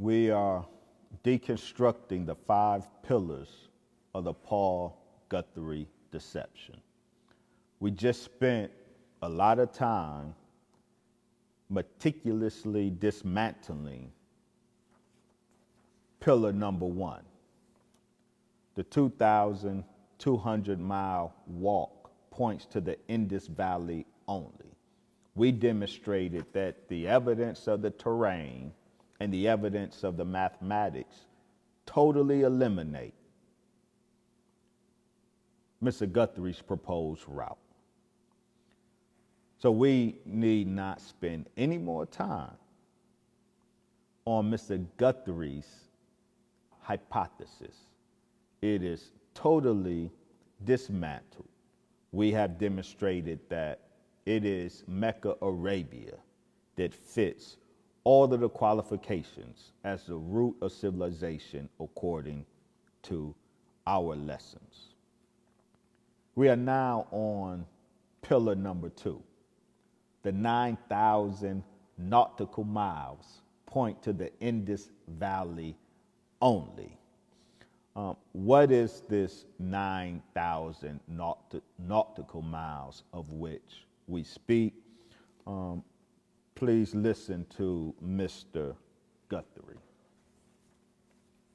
We are deconstructing the 5 pillars of the Paul Guthrie deception. We just spent a lot of time meticulously dismantling pillar number 1, the 2,200-mile walk points to the Indus Valley only. We demonstrated that the evidence of the terrain and the evidence of the mathematics totally eliminate Mr. Guthrie's proposed route. So we need not spend any more time on Mr. Guthrie's hypothesis. It is totally dismantled. We have demonstrated that it is Mecca, Arabia that fits all of the qualifications as the root of civilization according to our lessons. We are now on pillar number 2. The 9,000 nautical miles point to the Indus Valley only. What is this 9,000 nautical miles of which we speak? Please listen to Mr. Guthrie.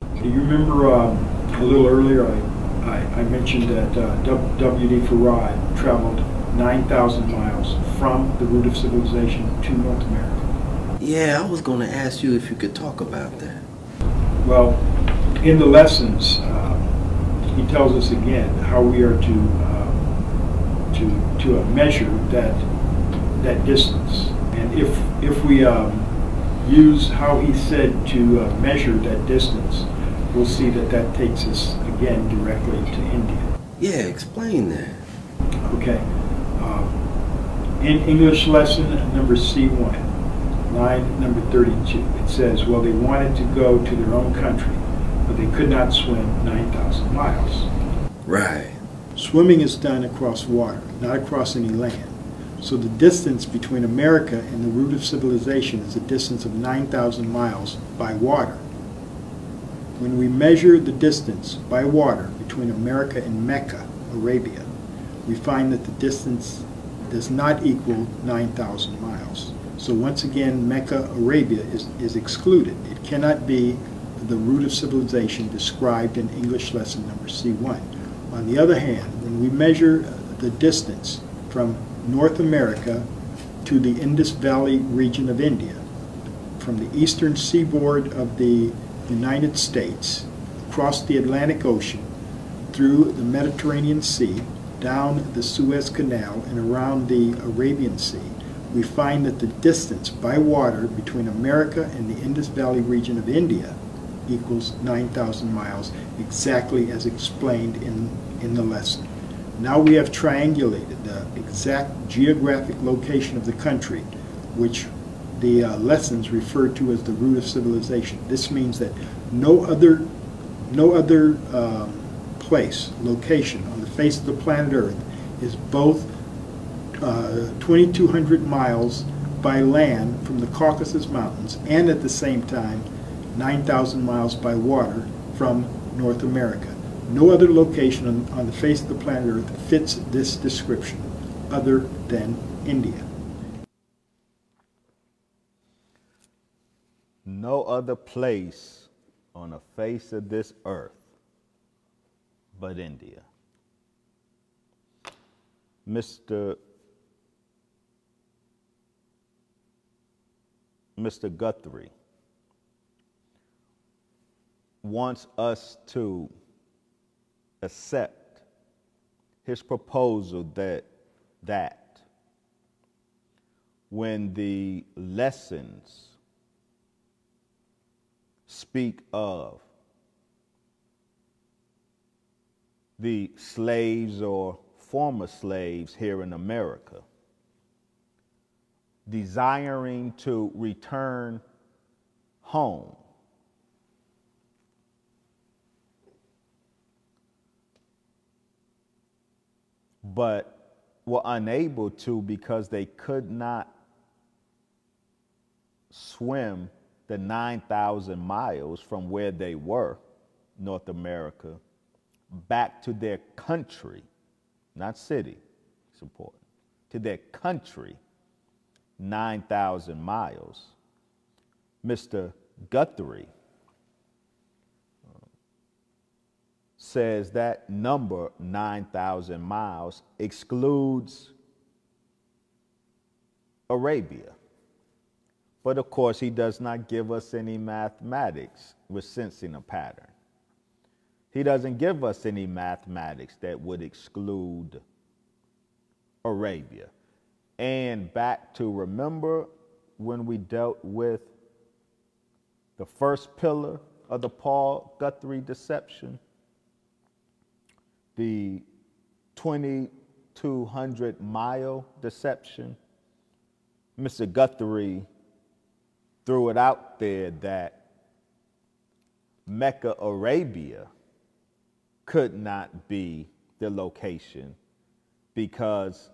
Do you remember a little earlier I mentioned that W.D. Farad traveled 9,000 miles from the root of civilization to North America? Yeah, I was going to ask you if you could talk about that. Well, in the lessons, he tells us again how we are to measure that distance. And if we use how he said to measure that distance, we'll see that takes us again directly to India. Yeah, explain that. Okay. In English lesson number C1, line number 32, it says, well, they wanted to go to their own country, but they could not swim 9,000 miles. Right. Swimming is done across water, not across any land. So the distance between America and the root of civilization is a distance of 9,000 miles by water. When we measure the distance by water between America and Mecca, Arabia, we find that the distance does not equal 9,000 miles. So once again, Mecca, Arabia is excluded. It cannot be the root of civilization described in English lesson number C1. On the other hand, when we measure the distance from North America to the Indus Valley region of India, from the eastern seaboard of the United States, across the Atlantic Ocean, through the Mediterranean Sea, down the Suez Canal, and around the Arabian Sea, we find that the distance by water between America and the Indus Valley region of India equals 9,000 miles, exactly as explained in the lesson. Now we have triangulated the exact geographic location of the country, which the lessons refer to as the root of civilization. This means that no other place, location on the face of the planet Earth is both 2,200 miles by land from the Caucasus Mountains and at the same time 9,000 miles by water from North America. No other location on the face of the planet Earth fits this description other than India. No other place on the face of this earth but India. Mr. Guthrie wants us to accept his proposal that when the lessons speak of the slaves or former slaves here in America desiring to return home, but were unable to because they could not swim the 9,000 miles from where they were, North America, back to their country, not city, it's important, to their country, 9,000 miles, Mr. Guthrie says that number, 9,000 miles, excludes Arabia. But of course, he does not give us any mathematics with sensing a pattern. He doesn't give us any mathematics that would exclude Arabia. And back to, remember when we dealt with the first pillar of the Paul Guthrie deception, the 2,200 mile deception? Mr. Guthrie threw it out there that Mecca, Arabia could not be the location because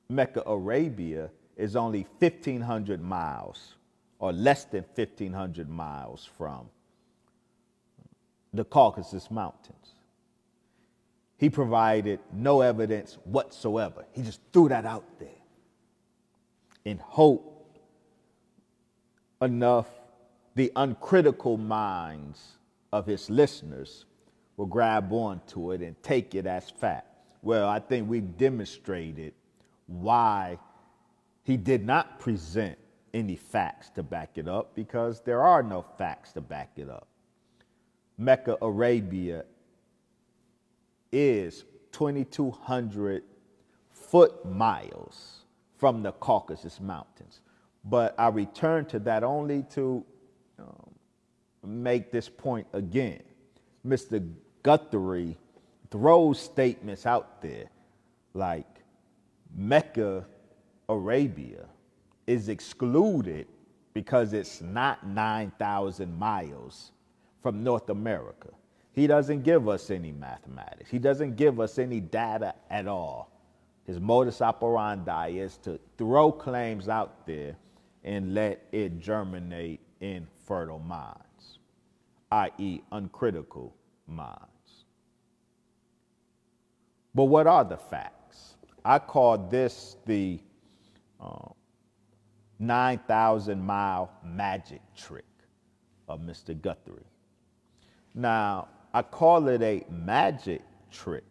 Mecca, Arabia is only 1,500 miles or less than 1,500 miles from the Caucasus Mountains. He provided no evidence whatsoever. He just threw that out there in hope enough the uncritical minds of his listeners will grab onto it and take it as fact. Well, I think we've demonstrated why he did not present any facts to back it up, because there are no facts to back it up. Mecca, Arabia is 2,200 foot miles from the Caucasus Mountains. But I return to that only to make this point again. Mr. Guthrie throws statements out there like Mecca, Arabia is excluded because it's not 9,000 miles from North America. He doesn't give us any mathematics. He doesn't give us any data at all. His modus operandi is to throw claims out there and let it germinate in fertile minds, i.e. uncritical minds. But what are the facts? I call this the 9,000 mile magic trick of Mr. Guthrie. Now, I call it a magic trick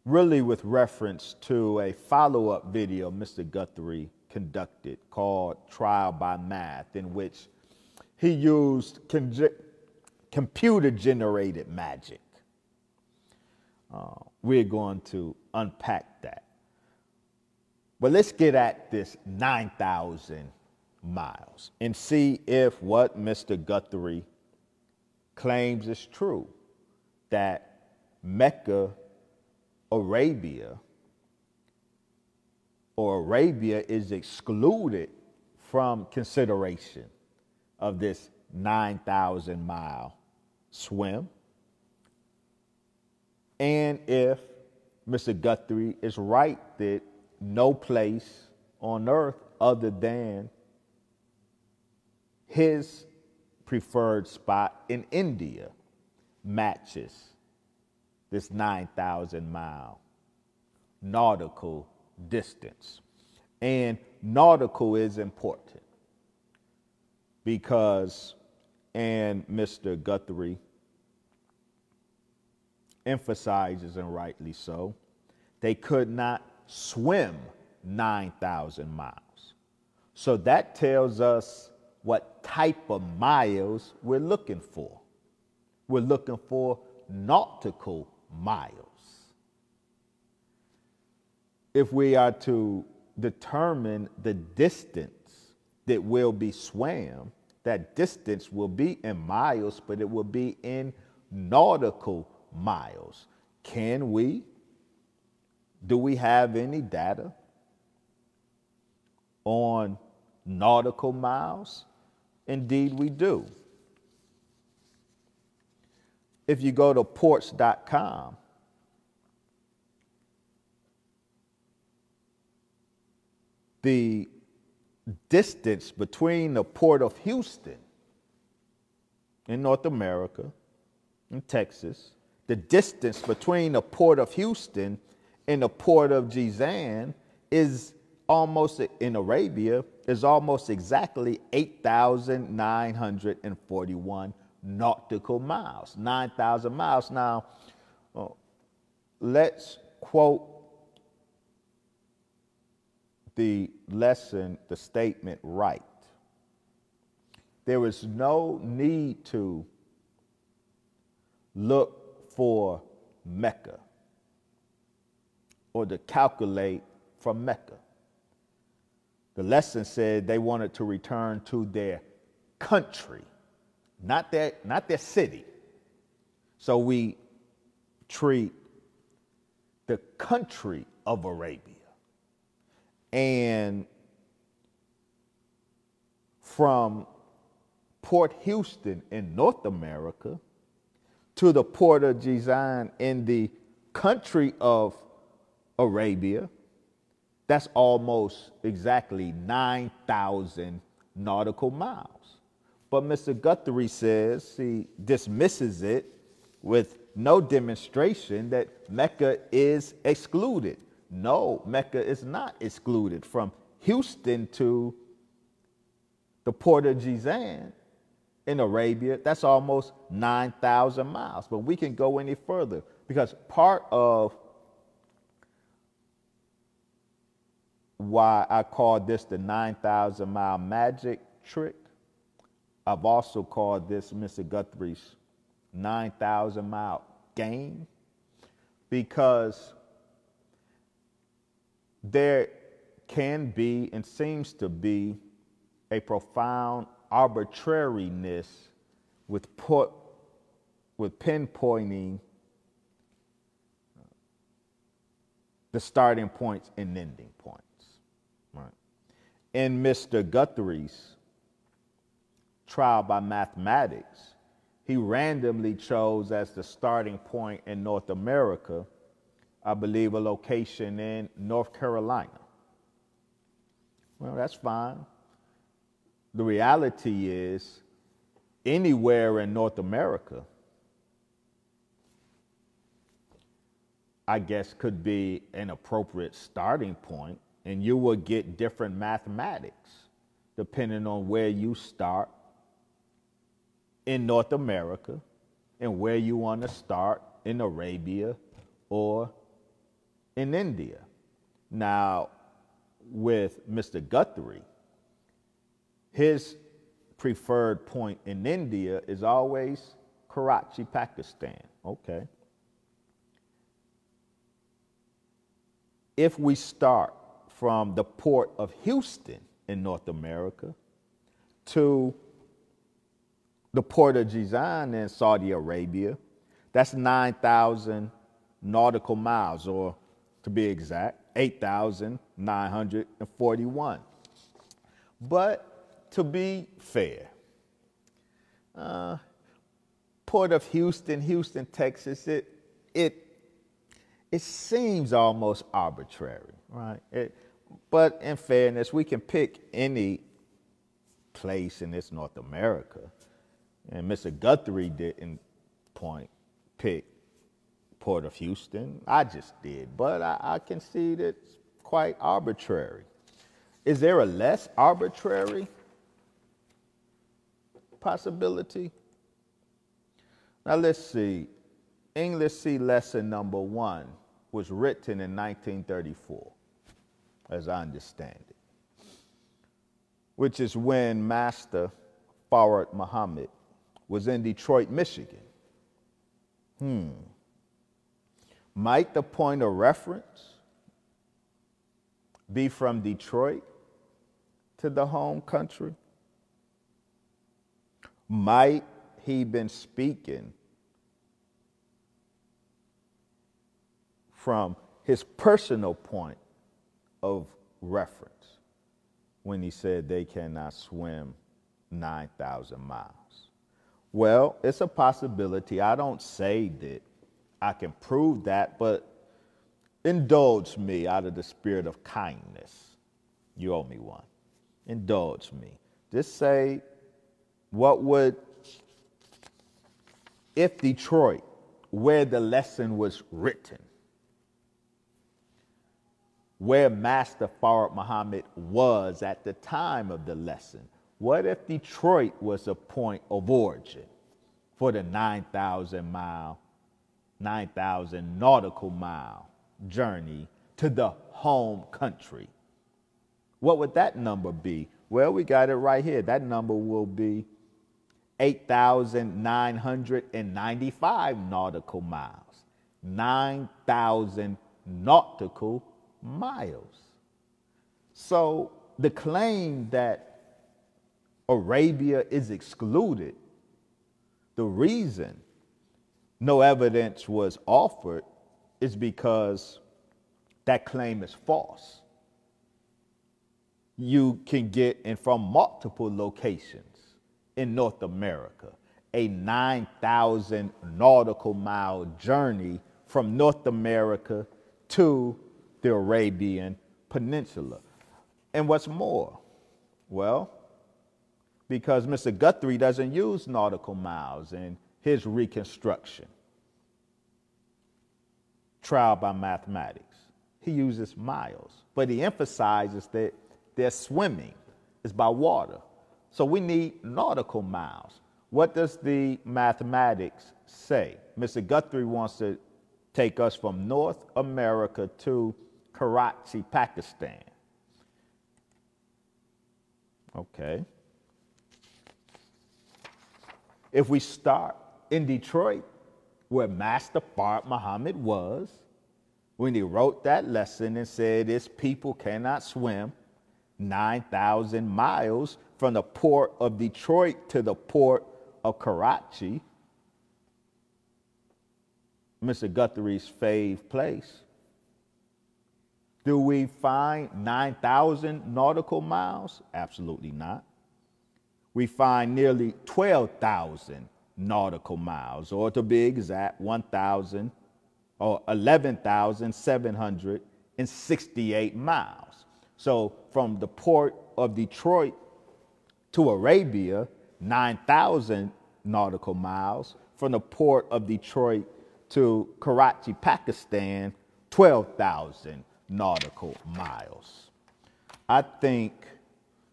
really with reference to a follow-up video Mr. Guthrie conducted called Trial by Math, in which he used computer-generated magic. We're going to unpack that. But let's get at this 9,000 miles and see if what Mr. Guthrie claims is true, that Mecca, Arabia, or Arabia is excluded from consideration of this 9,000 mile swim, and if Mr. Guthrie is right that no place on earth other than his preferred spot in India matches this 9,000 mile nautical distance. And nautical is important because, and Mr. Guthrie emphasizes, and rightly so, they could not swim 9,000 miles. So that tells us what type of miles we're looking for. We're looking for nautical miles. If we are to determine the distance that will be swam, that distance will be in miles, but it will be in nautical miles. Do we have any data on nautical miles? Indeed, we do. If you go to ports.com, the distance between the port of Houston in North America, in Texas, the distance between the port of Houston and the port of Jizan is almost, in Arabia, is almost exactly 8,941 nautical miles, 9,000 miles. Now, let's quote the lesson, the statement right. There is no need to look for Mecca or to calculate from Mecca. The lesson said they wanted to return to their country, not their city. So we treat the country of Arabia. And from Port Houston in North America to the port of Jizan in the country of Arabia, that's almost exactly 9,000 nautical miles. But Mr. Guthrie says he dismisses it with no demonstration that Mecca is excluded. No, Mecca is not excluded. From Houston to the port of Jizan in Arabia, that's almost 9,000 miles. But we can go any further, because part of why I call this the 9,000 mile magic trick, I've also called this Mr. Guthrie's 9,000 mile game, because there can be and seems to be a profound arbitrariness with pinpointing the starting points and ending points. Right. In Mr. Guthrie's trial by mathematics, he randomly chose as the starting point in North America, I believe, a location in North Carolina. Well, that's fine. The reality is, anywhere in North America, I guess, could be an appropriate starting point, and you will get different mathematics depending on where you start in North America and where you want to start in Arabia or in India. Now, with Mr. Guthrie, his preferred point in India is always Karachi, Pakistan. Okay. If we start from the port of Houston in North America to the port of Jizan in Saudi Arabia, that's 9,000 nautical miles, or to be exact, 8,941. But to be fair, port of Houston, Texas, it seems almost arbitrary, right? But in fairness, we can pick any place in this North America. And Mr. Guthrie didn't pick Port of Houston. I just did, but I concede it's quite arbitrary. Is there a less arbitrary possibility? Now let's see. English C lesson number 1 was written in 1934, as I understand it, which is when Master Wesley Muhammad was in Detroit, Michigan. Might the point of reference be from Detroit to the home country? Might he been speaking from his personal point of reference when he said they cannot swim 9,000 miles? Well, it's a possibility. I don't say that I can prove that, but indulge me out of the spirit of kindness. You owe me one. indulge me. Just say, what would, if Detroit, where the lesson was written, where Master Fard Muhammad was at the time of the lesson, what if Detroit was a point of origin for the 9,000 nautical mile journey to the home country? What would that number be? Well, we got it right here. That number will be 8,995 nautical miles. 9,000 nautical miles. So the claim that Arabia is excluded, the reason no evidence was offered is because that claim is false. You can get in from multiple locations in North America a 9,000 nautical mile journey from North America to the Arabian Peninsula. And what's more, well, because Mr. Guthrie doesn't use nautical miles in his reconstruction, trial by mathematics. He uses miles, but he emphasizes that their swimming is by water. So we need nautical miles. What does the mathematics say? Mr. Guthrie wants to take us from North America to Karachi, Pakistan. Okay. If we start in Detroit, where Master Fard Muhammad was, when he wrote that lesson and said his people cannot swim 9,000 miles from the port of Detroit to the port of Karachi, Mr. Guthrie's fave place, do we find 9,000 nautical miles? Absolutely not. We find nearly 12,000 nautical miles, or to be exact, 11,768 miles. So from the port of Detroit to Arabia, 9,000 nautical miles. From the port of Detroit to Karachi, Pakistan, 12,000 nautical miles. I think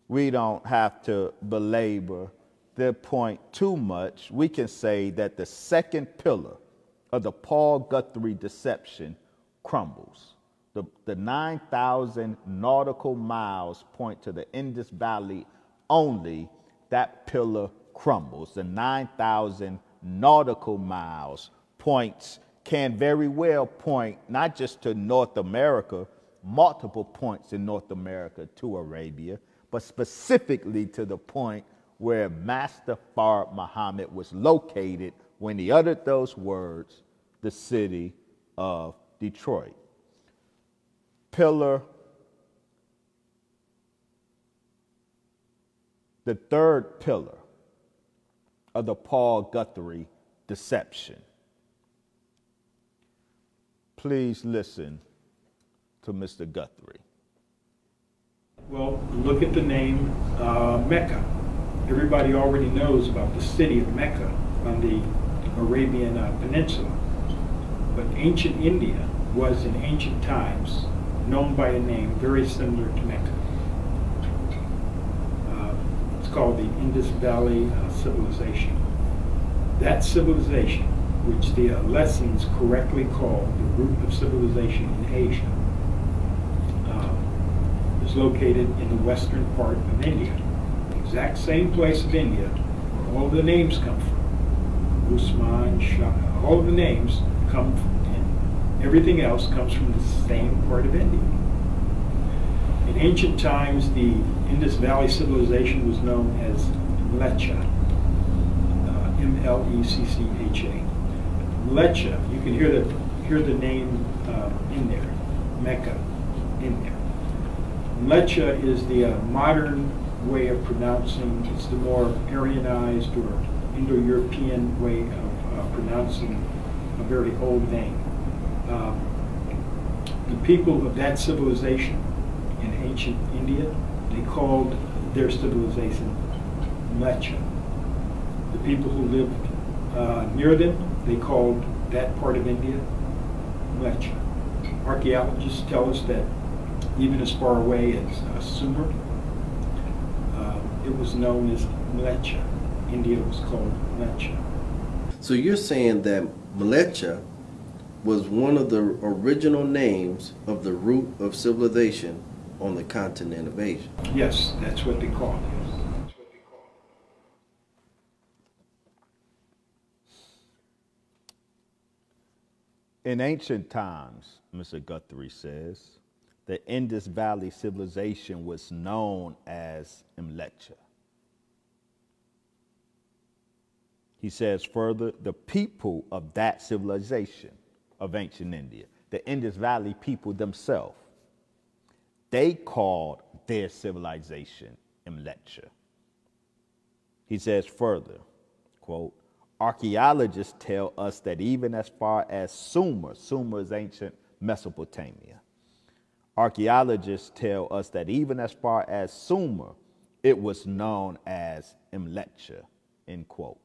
we don't have to belabor the point too much. We can say that the second pillar of the Paul Guthrie deception crumbles. The 9,000 nautical miles point to the Indus Valley only. That pillar crumbles. The 9,000 nautical miles can very well point not just to North America, multiple points in North America to Arabia, but specifically to the point where Master Fard Muhammad was located when he uttered those words, the city of Detroit. The third pillar of the Paul Guthrie deception. Please listen to Mr. Guthrie. Well, look at the name Mecca. Everybody already knows about the city of Mecca on the Arabian Peninsula. But ancient India was in ancient times known by a name very similar to Mecca. It's called the Indus Valley Civilization. That civilization, which the lessons correctly call the root of civilization in Asia, is located in the western part of India. The exact same place of India where all the names come from. Usman, Shah, all the names come from, and everything else comes from the same part of India. In ancient times, the Indus Valley civilization was known as Mleccha, M-L-E-C-C-H-A. Mleccha, you can hear the name in there, Mecca in there. Mleccha is the modern way of pronouncing, it's the more Aryanized or Indo-European way of pronouncing a very old name. The people of that civilization in ancient India, they called their civilization Mecca. The people who lived near them, they called that part of India Mecca. Archaeologists tell us that even as far away as Sumer, it was known as Mleccha. India was called Mleccha. So you're saying that Mleccha was one of the original names of the root of civilization on the continent of Asia? Yes, that's what they call it. In ancient times, Mr. Guthrie says, the Indus Valley civilization was known as Mleccha. He says further, the people of that civilization of ancient India, the Indus Valley people themselves, they called their civilization Mleccha. He says further, quote, archaeologists tell us that even as far as Sumer is ancient Mesopotamia. Archaeologists tell us that even as far as Sumer, it was known as Mleccha, end quote.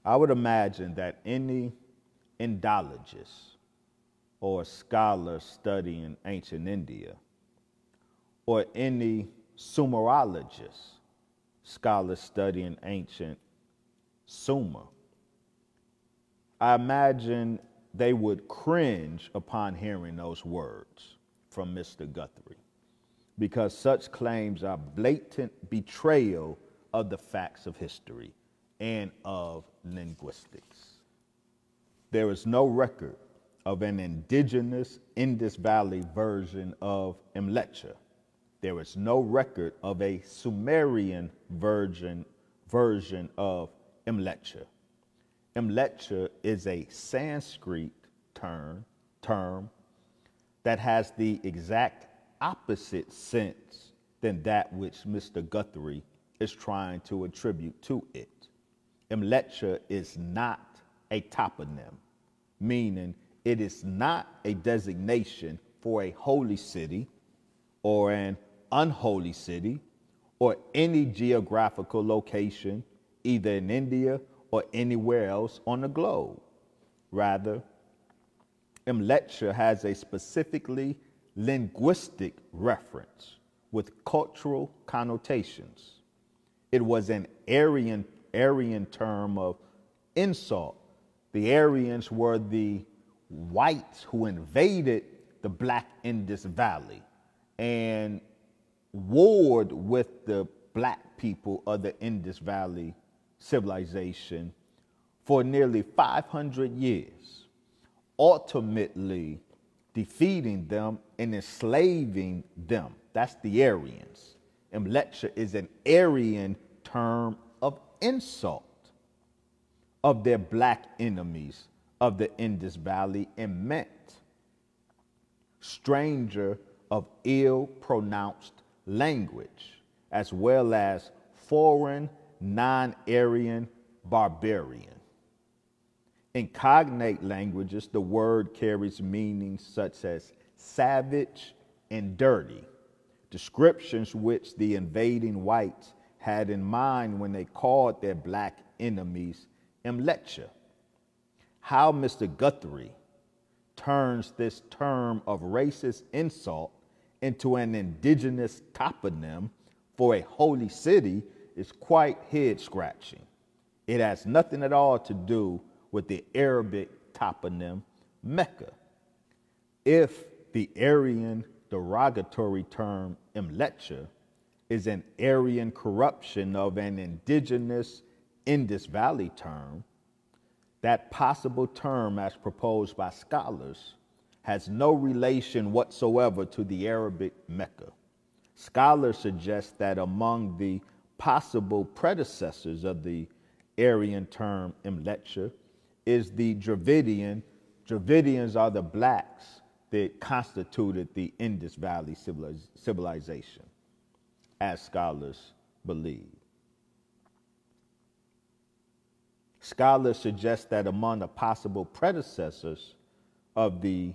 I would imagine that any Indologist or scholar studying ancient India, or any Sumerologist, scholar studying ancient Sumer, I imagine they would cringe upon hearing those words from Mr. Guthrie, because such claims are blatant betrayal of the facts of history and of linguistics. There is no record of an indigenous Indus Valley version of Mleccha. There is no record of a Sumerian version of Mleccha. Mleccha is a Sanskrit term that has the exact opposite sense than that which Mr. Guthrie is trying to attribute to it. Mleccha is not a toponym, meaning it is not a designation for a holy city or an unholy city or any geographical location, either in India or anywhere else on the globe. Rather, Mleccha has a specifically linguistic reference with cultural connotations. It was an Aryan term of insult. The Aryans were the whites who invaded the Black Indus Valley and warred with the black people of the Indus Valley civilization for nearly 500 years, ultimately defeating them and enslaving them. That's the Aryans. Mleccha is an Aryan term of insult of their black enemies of the Indus Valley and meant stranger of ill-pronounced language, as well as foreign, non-Aryan, barbarian. In cognate languages, the word carries meanings such as savage and dirty, descriptions which the invading whites had in mind when they called their black enemies Mleccha. How Mr. Guthrie turns this term of racist insult into an indigenous toponym for a holy city is quite head-scratching. It has nothing at all to do with the Arabic toponym Mecca. If the Aryan derogatory term Mleccha is an Aryan corruption of an indigenous Indus Valley term, that possible term, as proposed by scholars, has no relation whatsoever to the Arabic Mecca. Scholars suggest that among the possible predecessors of the Aryan term Mleccha is the Dravidian. Dravidians are the blacks that constituted the Indus Valley civilization, as scholars believe. Scholars suggest that among the possible predecessors of the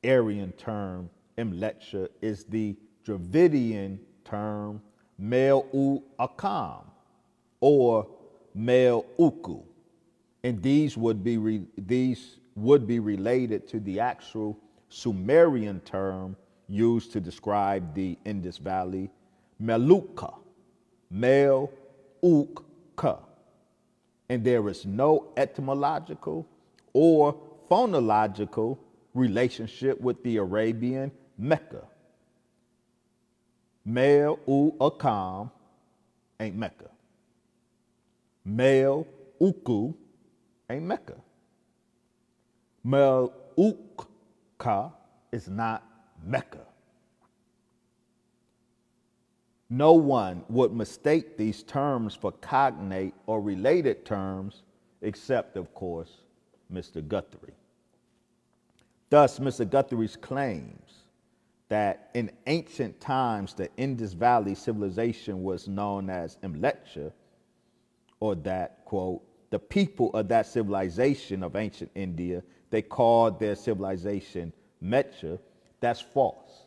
Aryan term Imletcha is the Dravidian term Mel-u-Akam or Mel-uku, and these would be related to the actual Sumerian term used to describe the Indus Valley, Meluka, Mel-uk-ka, and there is no etymological or phonological relationship with the Arabian Mecca. Mel-u-Akam ain't Mecca. Mel-uku ain't Mecca. Mel-uk-ka is not Mecca. No one would mistake these terms for cognate or related terms, except, of course, Mr. Guthrie. Thus, Mr. Guthrie's claims that in ancient times the Indus Valley civilization was known as Imletcha, or that, quote, the people of that civilization of ancient India, they called their civilization Metcha, that's false.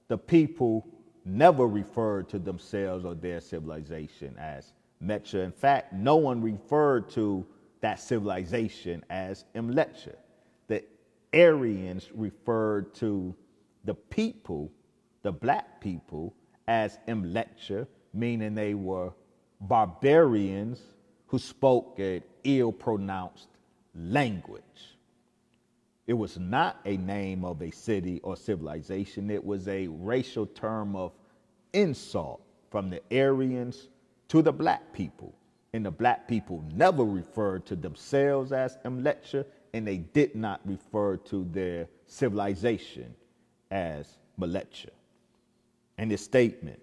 The people never referred to themselves or their civilization as Metcha. In fact, no one referred to that civilization as Imletcha. The Aryans referred to the people, the black people, as Imletcha, meaning they were barbarians who spoke an ill-pronounced language. It was not a name of a city or civilization. It was a racial term of insult from the Aryans to the black people. And the black people never referred to themselves as Imletcha, and they did not refer to their civilization as Meletcha. And this statement,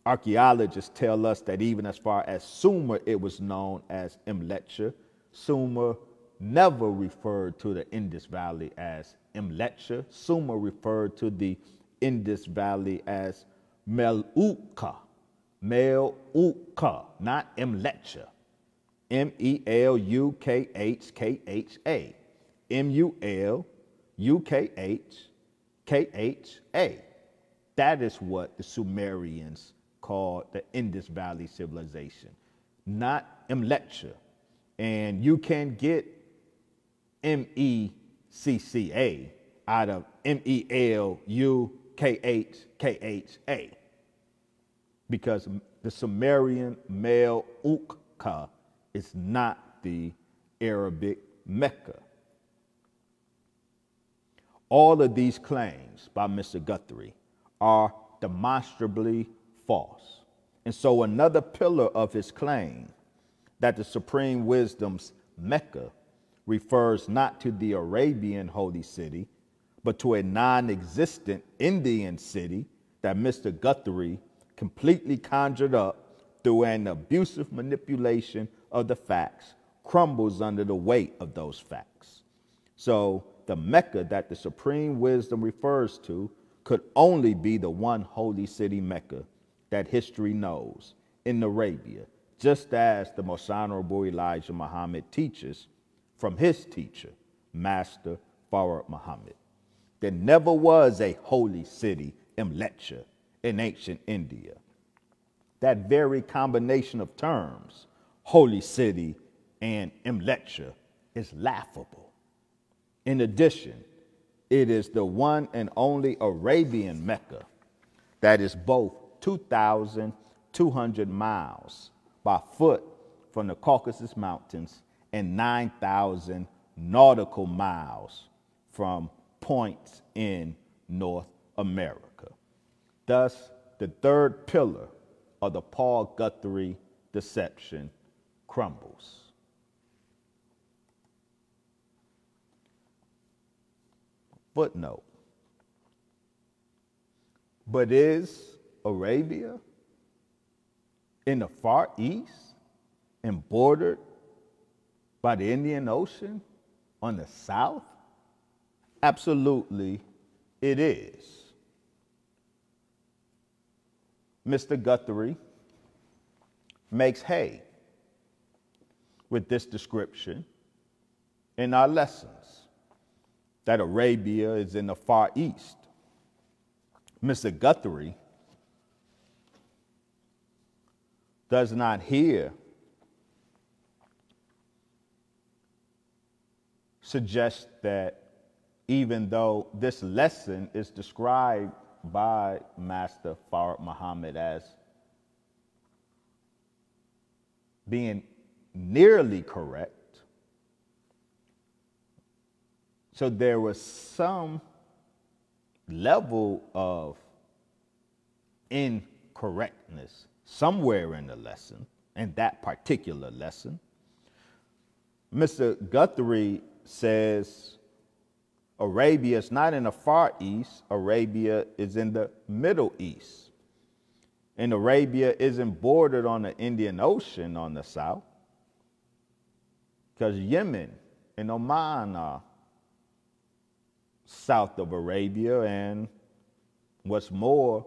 archaeologists tell us that even as far as Sumer, it was known as Imletcha. Sumer never referred to the Indus Valley as Imletcha. Sumer referred to the Indus Valley as Meluka. Meluka, not Imletcha. M-E-L-U-K-H-K-H-A. M-U-L-U-K-H-K-H-A. That is what the Sumerians called the Indus Valley civilization, not Imletcha. And you can get M-E-C-C-A out of M-E-L-U-K-H-K-H-A, because the Sumerian Mel-uk-ka is not the Arabic Mecca. All of these claims by Mr. Guthrie are demonstrably false. And so another pillar of his claim that the supreme wisdom's Mecca refers not to the Arabian holy city, but to a non-existent Indian city that Mr. Guthrie completely conjured up through an abusive manipulation of the facts, crumbles under the weight of those facts. So the Mecca that the supreme wisdom refers to could only be the one holy city Mecca that history knows in Arabia, just as the Most Honorable Elijah Muhammad teaches from his teacher, Master Farad Muhammad. There never was a holy city, Imletcha, in ancient India. That very combination of terms, holy city and Imletcha, is laughable. In addition, it is the one and only Arabian Mecca that is both 2,200 miles by foot from the Caucasus Mountains and 9,000 nautical miles from points in North America. Thus, the third pillar of the Paul Guthrie deception crumbles. Footnote. But is Arabia in the Far East and bordered by the Indian Ocean on the south? Absolutely, it is. Mr. Guthrie makes hay with this description in our lessons. that Arabia is in the Far East. Mr. Guthrie does not here suggest that even though this lesson is described by Master Farad Muhammad as being nearly correct, so there was some level of incorrectness somewhere in the lesson, in that particular lesson. Mr. Guthrie says Arabia is not in the Far East, Arabia is in the Middle East. And Arabia isn't bordered on the Indian Ocean on the south, because Yemen and Oman are south of Arabia, and what's more,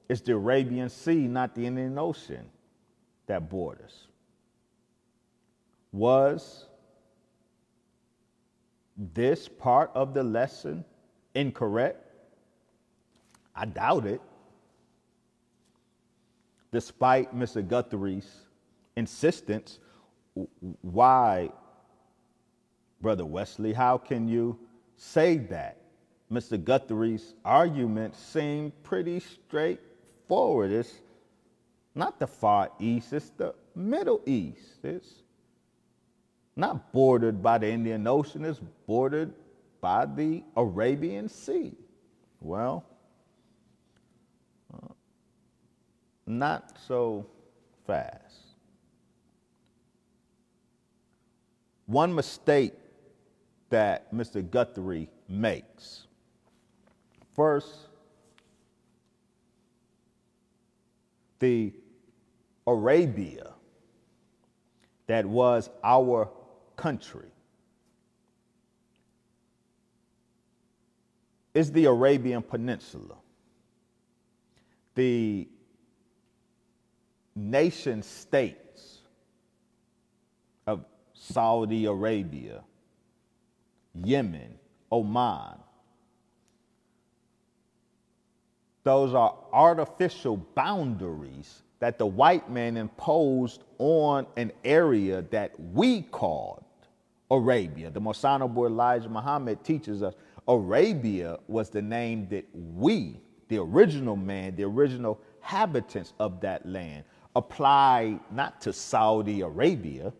it's the Arabian Sea, not the Indian Ocean, that borders. Was this part of the lesson incorrect? I doubt it. Despite Mr. Guthrie's insistence, why, Brother Wesley, how can you say that? Mr. Guthrie's arguments seem pretty straightforward. It's not the Far East, it's the Middle East. It's not bordered by the Indian Ocean, it's bordered by the Arabian Sea. Well, not so fast. One mistake that Mr. Guthrie makes. First, the Arabia that was our country is the Arabian Peninsula. The nation states of Saudi Arabia, Yemen, Oman, those are artificial boundaries that the white man imposed on an area that we called Arabia. The Most Honorable Elijah Muhammad teaches us Arabia was the name that we, the original man, the original inhabitants of that land, applied not to Saudi Arabia,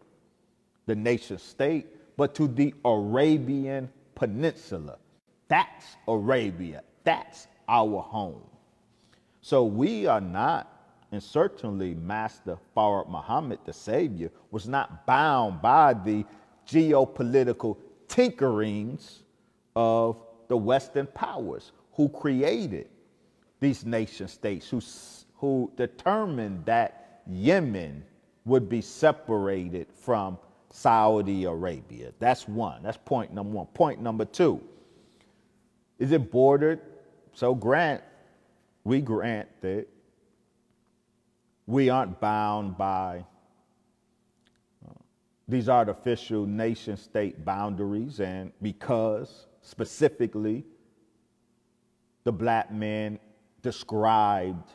the nation state, but to the Arabian Peninsula. That's Arabia. That's our home. So we are not, and certainly Master Farad Muhammad, the Savior, was not bound by the geopolitical tinkerings of the Western powers who created these nation states, who determined that Yemen would be separated from Saudi Arabia. That's one. That's point number one. Point number two, is it bordered? So we grant that we aren't bound by these artificial nation state boundaries, and because specifically the black man described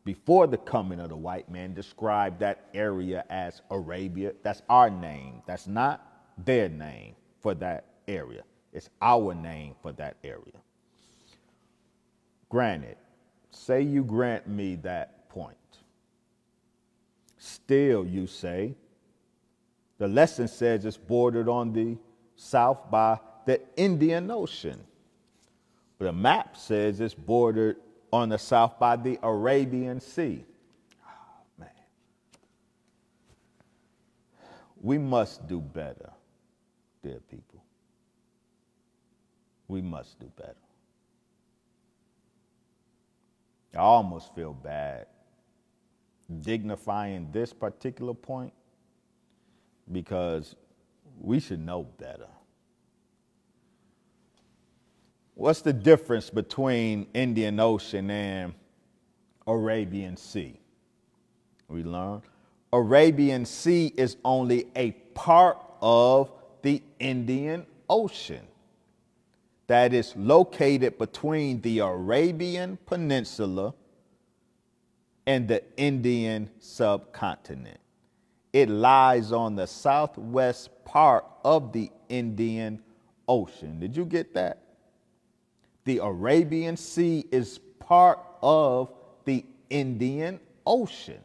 before the coming of the white man, described that area as Arabia. That's our name. That's not their name for that area. It's our name for that area. Granted, say you grant me that point. Still, you say, the lesson says it's bordered on the south by the Indian Ocean. But the map says it's bordered on the south by the Arabian Sea. Oh, man. We must do better, dear people. We must do better. I almost feel bad dignifying this particular point because we should know better. What's the difference between Indian Ocean and Arabian Sea? We learned Arabian Sea is only a part of the Indian Ocean. that is located between the Arabian Peninsula and the Indian subcontinent. It lies on the southwest part of the Indian Ocean. Did you get that? The Arabian Sea is part of the Indian Ocean.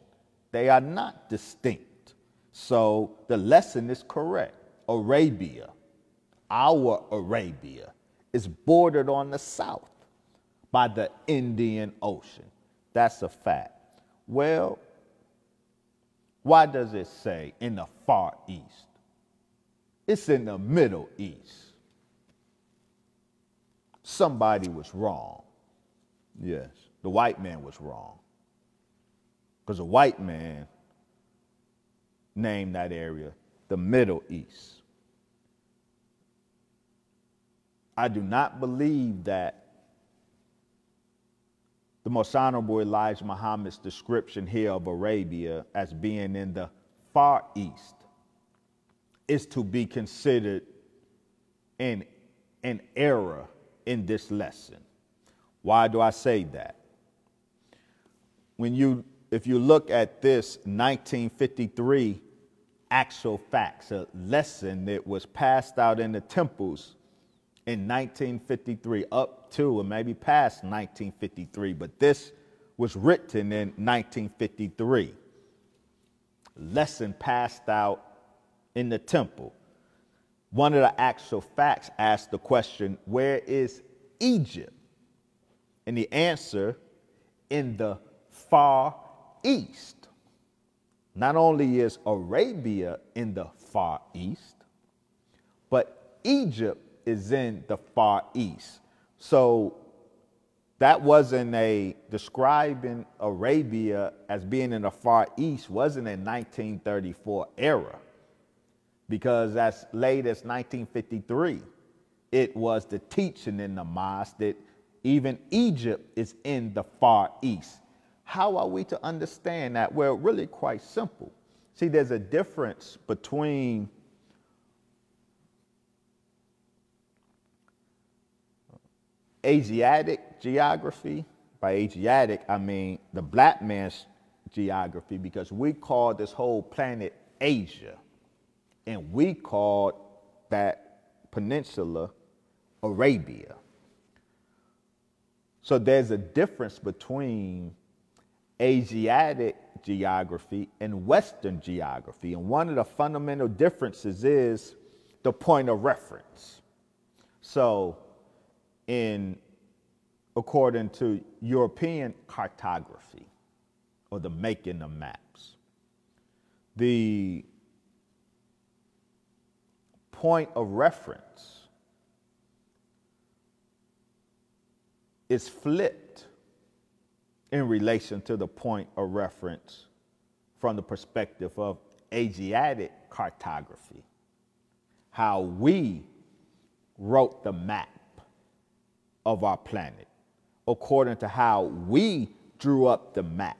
They are not distinct. So the lesson is correct. Arabia, our Arabia, is bordered on the south by the Indian Ocean. That's a fact. Well, why does it say in the Far East? It's in the Middle East. Somebody was wrong. Yes, the white man was wrong. Because a white man named that area the Middle East. I do not believe that the Most Honorable Elijah Muhammad's description here of Arabia as being in the Far East is to be considered an error in this lesson. Why do I say that? If you look at this 1953 actual facts, a lesson that was passed out in the temples in 1953 up to and maybe past 1953, but this was written in 1953. Lesson passed out in the temple. One of the actual facts asked the question, where is Egypt? And the answer, in the Far East. Not only is Arabia in the Far East, but Egypt is in the Far East. So that wasn't describing Arabia as being in the Far East wasn't a 1934 era, because as late as 1953, it was the teaching in the mosque that even Egypt is in the Far East. How are we to understand that? Well, really quite simple. See, there's a difference between Asiatic geography. By Asiatic, I mean the black man's geography, because we call this whole planet Asia, and we call that peninsula Arabia. So there's a difference between Asiatic geography and Western geography, and one of the fundamental differences is the point of reference. So according to European cartography, or the making of maps, the point of reference is flipped in relation to the point of reference from the perspective of Asiatic cartography, how we wrote the map of our planet, according to how we drew up the map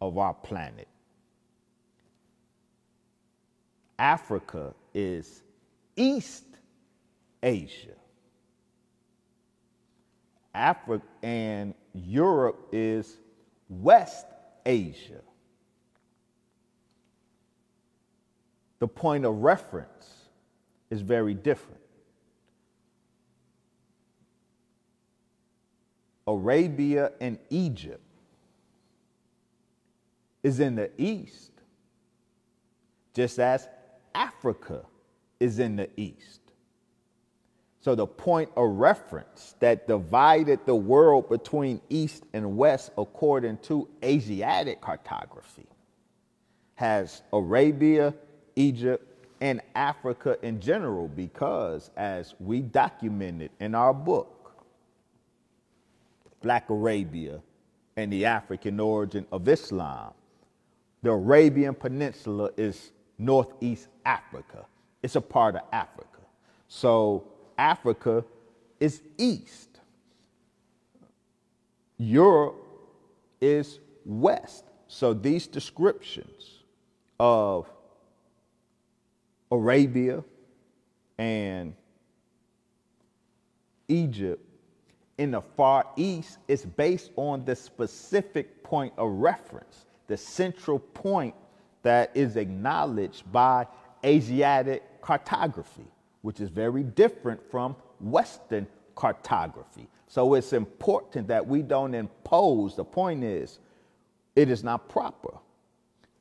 of our planet. Africa is East Asia. Africa and Europe is West Asia. The point of reference is very different. Arabia and Egypt is in the east, just as Africa is in the east. So the point of reference that divided the world between east and west, according to Asiatic cartography, has Arabia, Egypt, and Africa in general, because as we documented in our book, Black Arabia and the African Origin of Islam, the Arabian Peninsula is Northeast Africa. It's a part of Africa. So Africa is east. Europe is west. So these descriptions of Arabia and Egypt in the Far East is based on the specific point of reference, the central point that is acknowledged by Asiatic cartography, which is very different from Western cartography. So it's important that we don't impose. The point is, it is not proper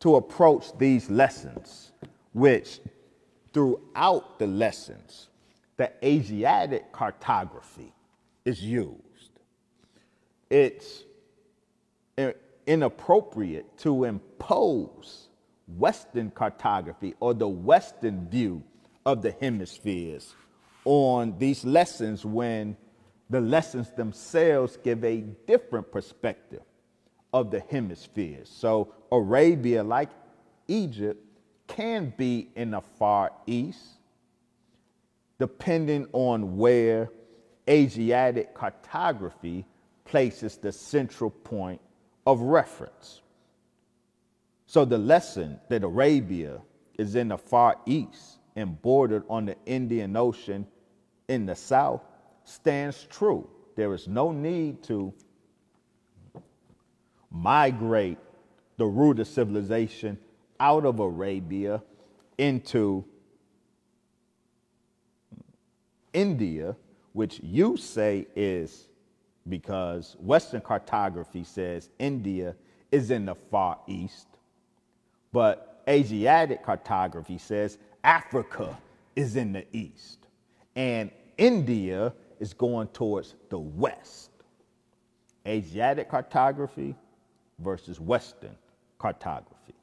to approach these lessons, which throughout the lessons, the Asiatic cartography is used. It's inappropriate to impose Western cartography or the Western view of the hemispheres on these lessons when the lessons themselves give a different perspective of the hemispheres. So Arabia, like Egypt, can be in the Far East, depending on where Asiatic cartography places the central point of reference. So the lesson that Arabia is in the Far East and bordered on the Indian Ocean in the South stands true. There is no need to migrate the root of civilization out of Arabia into India, which you say is because Western cartography says India is in the Far East, but Asiatic cartography says Africa is in the East, and India is going towards the West. Asiatic cartography versus Western cartography.